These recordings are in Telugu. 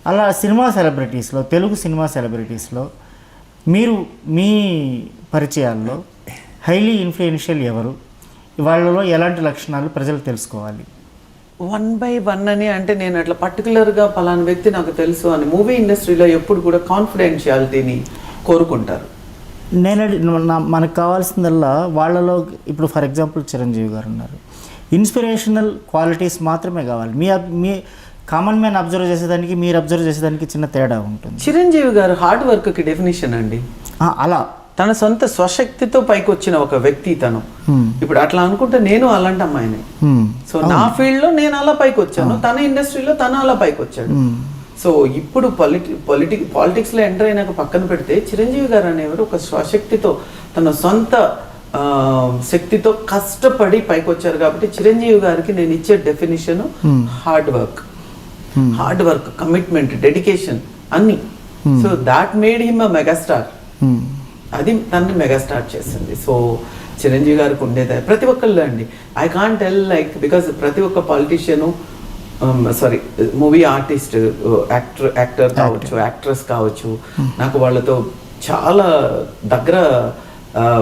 అలా సినిమా సెలబ్రిటీస్లో, తెలుగు సినిమా సెలబ్రిటీస్లో మీరు మీ పరిచయాల్లో హైలీ ఇన్ఫ్లుయెన్షియల్ ఎవరు, వాళ్ళలో ఎలాంటి లక్షణాలు ప్రజలు తెలుసుకోవాలి? 1 by 1 అని అంటే నేను అట్లా పర్టికులర్గా పలానా వ్యక్తి నాకు తెలుసు అని మూవీ ఇండస్ట్రీలో ఎప్పుడు కూడా కాన్ఫిడెన్షియాలిటీని కోరుకుంటారు. మనకు కావాల్సిందల్లా వాళ్ళలో ఇప్పుడు ఫర్ ఎగ్జాంపుల్ చిరంజీవి గారు ఉన్నారు, ఇన్స్పిరేషనల్ క్వాలిటీస్ మాత్రమే కావాలి. మీ కామన్ మ్యాన్ అబ్జర్వ్ చేసేదానికి మీరు అబ్జర్వ్ చేసేదానికి చిన్న తేడా ఉంటుంది. చిరంజీవి గారు హార్డ్ వర్క్కి డెఫినేషన్ అండి. అలా తన సొంత స్వశక్తితో పైకి వచ్చిన ఒక వ్యక్తి తను. ఇప్పుడు అట్లా అనుకుంటే నేను అలాంటి అమ్మాయిని. సో నా ఫీల్డ్లో నేను అలా పైకి వచ్చాను, తన ఇండస్ట్రీలో తను అలా పైకి వచ్చాడు. సో ఇప్పుడు పాలిటిక్స్లో ఎంటర్ అయినాక పక్కన పెడితే చిరంజీవి గారు అనేవారు ఒక స్వశక్తితో తన సొంత శక్తితో కష్టపడి పైకి వచ్చారు. కాబట్టి చిరంజీవి గారికి నేను ఇచ్చే definition hard work, commitment, dedication అన్ని. So that made him a megastar. అది తనని మెగాస్టార్ చేసింది. సో చిరంజీవి గారికి ఉండేది ప్రతి ఒక్కళ్ళు అండి. I can't tell like because ప్రతి ఒక్క పాలిటీషియను మూవీ ఆర్టిస్ట్, యాక్టర్ కావచ్చు, యాక్ట్రెస్ కావచ్చు, నాకు వాళ్ళతో చాలా దగ్గర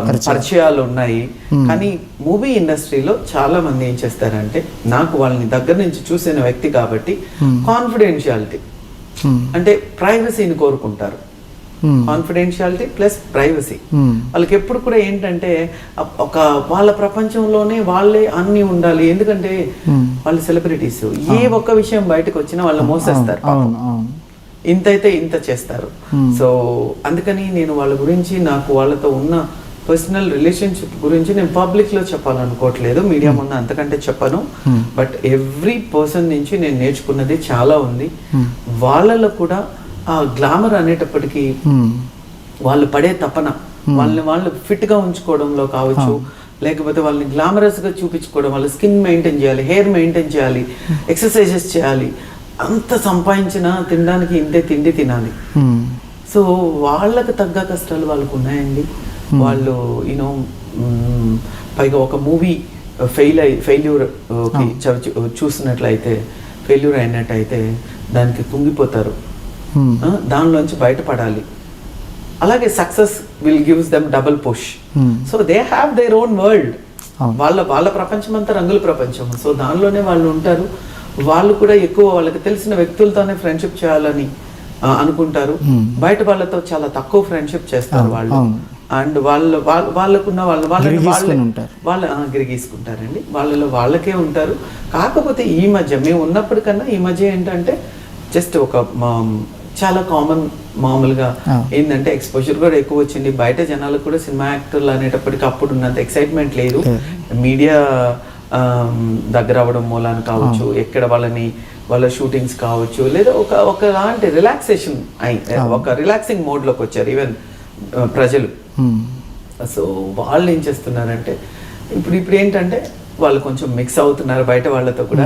పరిచయాలు ఉన్నాయి. కానీ మూవీ ఇండస్ట్రీలో చాలా మంది ఏం చేస్తారంటే, నాకు వాళ్ళని దగ్గర నుంచి చూసిన వ్యక్తి కాబట్టి కాన్ఫిడెన్షియాలిటీ అంటే ప్రైవసీని కోరుకుంటారు. Confidentiality plus privacy. వాళ్ళకి ఎప్పుడు కూడా ఏంటంటే ఒక వాళ్ళ ప్రపంచంలోనే వాళ్ళే అన్ని ఉండాలి. ఎందుకంటే వాళ్ళు సెలబ్రిటీస్, ఏ ఒక్క విషయం బయటకు వచ్చినా వాళ్ళు మోసేస్తారు, ఇంతైతే ఇంత చేస్తారు. సో అందుకని నేను వాళ్ళ గురించి, నాకు వాళ్ళతో ఉన్న పర్సనల్ రిలేషన్షిప్ గురించి నేను పబ్లిక్లో చెప్పాలనుకోవట్లేదు, మీడియా ముందు అంతకంటే చెప్పను. బట్ ఎవ్రీ పర్సన్ నుంచి నేను నేర్చుకున్నది చాలా ఉంది. వాళ్ళలో కూడా ఆ గ్లామర్ అనేటప్పటికీ వాళ్ళు పడే తపన, వాళ్ళు ఫిట్గా ఉంచుకోవడంలో కావచ్చు, లేకపోతే వాళ్ళని గ్లామరస్గా చూపించుకోవడం, వాళ్ళ స్కిన్ మెయింటైన్ చేయాలి, హెయిర్ మెయింటైన్ చేయాలి, ఎక్సర్సైజెస్ చేయాలి, అంత సంపాదించిన తినడానికి ఇంతే తిండి తినాలి. సో వాళ్ళకి తగ్గ కష్టాలు వాళ్ళకు ఉన్నాయండి. వాళ్ళు యూనో పైగా ఒక మూవీ ఫెయిల్యూర్ చూసినట్లయితే, ఫెయిల్యూర్ అయినట్టయితే దానికి కుంగిపోతారు, దానిలోంచి బయటపడాలి. అలాగే success will gives them double push. So they have their own world. వాళ్ళ ప్రపంచం అంతా రంగుల ప్రపంచం. సో దానిలోనే వాళ్ళు ఉంటారు. వాళ్ళు కూడా ఎక్కువ వాళ్ళకి తెలిసిన వ్యక్తులతోనే ఫ్రెండ్షిప్ చేయాలని అనుకుంటారు. బయట వాళ్ళతో చాలా తక్కువ ఫ్రెండ్షిప్ చేస్తారు వాళ్ళు. అండ్ వాళ్ళకున్న వాళ్ళు గిరిగీసుకుంటారండి. వాళ్ళకే ఉంటారు. కాకపోతే ఈ మధ్య మేము ఉన్నప్పటికన్నా ఈ మధ్య ఏంటంటే జస్ట్ ఒక చాలా మామూలుగా ఏంటంటే ఎక్స్పోజర్ కూడా ఎక్కువ వచ్చింది. బయట జనాలకు కూడా సినిమా యాక్టర్లు అనేటప్పటికి అప్పుడు ఉన్నంత ఎక్సైట్మెంట్ లేదు. మీడియా దగ్గర అవ్వడం మూలాన కావచ్చు, ఎక్కడ వాళ్ళ షూటింగ్స్ కావచ్చు, లేదా ఒకలాంటి రిలాక్సేషన్ ఒక రిలాక్సింగ్ మోడ్లోకి వచ్చారు ఈవెన్ ప్రజలు. సో వాళ్ళు ఏం చేస్తున్నారంటే ఇప్పుడు ఏంటంటే వాళ్ళు కొంచెం మిక్స్ అవుతున్నారు బయట వాళ్ళతో కూడా.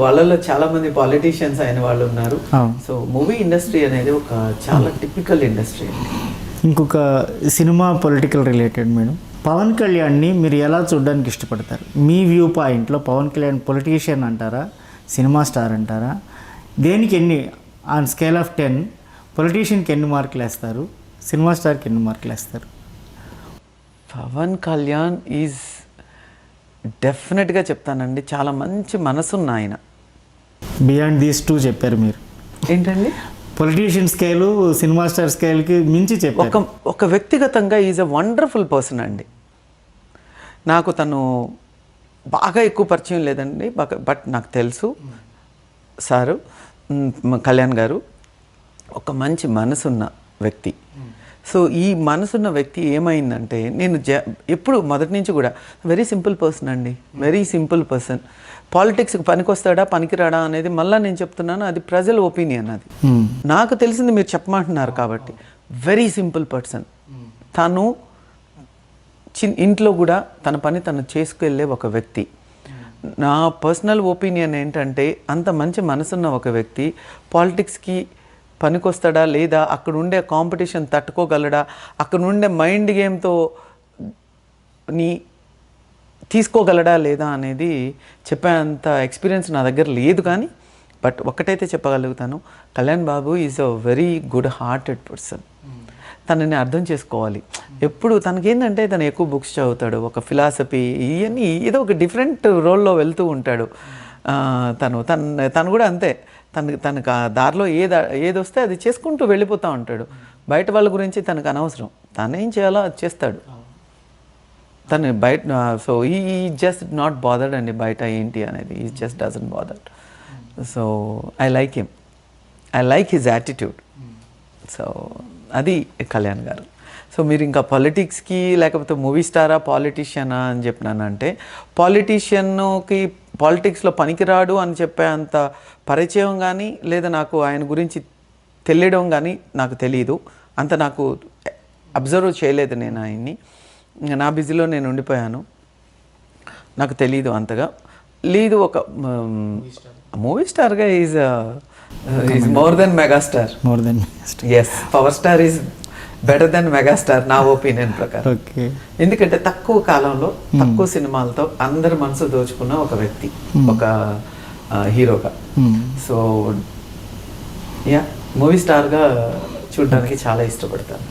వాళ్ళలో చాలా మంది పాలిటీషియన్స్ అయిన వాళ్ళు ఉన్నారు. సో మూవీ ఇండస్ట్రీ అనేది ఒక చాలా టిపికల్ ఇండస్ట్రీ అండి. ఇంకొక cinema political related madam, Pawan కళ్యాణ్ని మీరు ఎలా చూడడానికి ఇష్టపడతారు? మీ వ్యూ పాయింట్లో పవన్ కళ్యాణ్ పొలిటీషియన్ అంటారా, సినిమా స్టార్ అంటారా? దేనికి ఆన్ స్కేల్ ఆఫ్ 10 పొలిటీషియన్కి ఎన్ని మార్కులు వేస్తారు, సినిమా స్టార్కి ఎన్ని మార్కులు వేస్తారు? పవన్ కళ్యాణ్ ఈజ్ డెఫినెట్గా చెప్తానండి, చాలా మంచి మనసున్న ఆయన. బియాండ్ దీస్ టూ చెప్పారు మీరు. ఏంటండి? పొలిటీషియన్ స్కేలు, సినిమా స్టార్ స్కేల్కి మించి చెప్పారు. ఒక వ్యక్తిగతంగా ఈజ్ ఎ వండర్ఫుల్ పర్సన్ అండి. నాకు తను బాగా ఎక్కువ పరిచయం లేదండి, బట్ నాకు తెలుసు సారు కళ్యాణ్ గారు ఒక మంచి మనసున్న వ్యక్తి. సో ఈ మనసున్న వ్యక్తి ఏమైందంటే, నేను ఎప్పుడు మొదటి నుంచి కూడా వెరీ సింపుల్ పర్సన్ అండి, వెరీ సింపుల్ పర్సన్. పాలిటిక్స్కి పనికొస్తాడా పనికిరాడా అనేది మళ్ళీ నేను చెప్తున్నాను, అది ప్రజల ఒపీనియన్. అది నాకు తెలిసింది మీరు చెప్పమంటున్నారు కాబట్టి. Very simple person. తను ఇంట్లో కూడా తన పని తను చేసుకెళ్ళే ఒక వ్యక్తి. నా పర్సనల్ ఒపీనియన్ ఏంటంటే, అంత మంచి మనసున్న ఒక వ్యక్తి పాలిటిక్స్కి పనికొస్తాడా లేదా, అక్కడ ఉండే కాంపిటీషన్ తట్టుకోగలడా, అక్కడ ఉండే మైండ్ గేమ్తో తీసుకోగలడా లేదా అనేది చెప్పేంత ఎక్స్పీరియన్స్ నా దగ్గర లేదు. కానీ బట్ ఒక్కటైతే చెప్పగలుగుతాను, Kalyan Babu is a very good hearted person. తనని అర్థం చేసుకోవాలి. ఎప్పుడు తనకేంటంటే తను ఎక్కువ బుక్స్ చదువుతాడు, ఒక ఫిలాసఫీ ఇవన్నీ ఏదో ఒక డిఫరెంట్ రోల్లో వెళ్తూ ఉంటాడు. తను కూడా అంతే. తనకు ఆ దారిలో ఏది వస్తే అది చేసుకుంటూ వెళ్ళిపోతూ ఉంటాడు. బయట వాళ్ళ గురించి తనకు అనవసరం, తనేం చేయాలో అది చేస్తాడు. తను బయట సో ఈ జస్ట్ నాట్ బాదర్డ్ అండి బయట ఏంటి అనేది, ఈ just doesn't bothered. So I like him, I like his attitude. So అది కళ్యాణ్ గారు. సో మీరు ఇంకా పాలిటిక్స్కి లేకపోతే మూవీ స్టారా పాలిటీషియనా అని చెప్పినానంటే, పాలిటిక్స్లో పనికిరాడు అని చెప్పే అంత పరిచయం కానీ లేదా నాకు ఆయన గురించి తెలియడం కానీ నాకు తెలియదు. అంత నాకు అబ్జర్వ్ చేయలేదు నేను ఆయన్ని. నా బిజీలో నేను ఉండిపోయాను, నాకు తెలీదు అంతగా. లేదు ఒక మూవీ స్టార్గా is more than megastar. Yes, power star is better than megastar నా ఒపీనియన్ ప్రకారం. ఓకే. ఎందుకంటే తక్కువ కాలంలో తక్కువ సినిమాలతో అందరి మనసు దోచుకున్న ఒక వ్యక్తి, ఒక హీరోగా. సో యా, మూవీ స్టార్గా చూడడానికి చాలా ఇష్టపడతాను.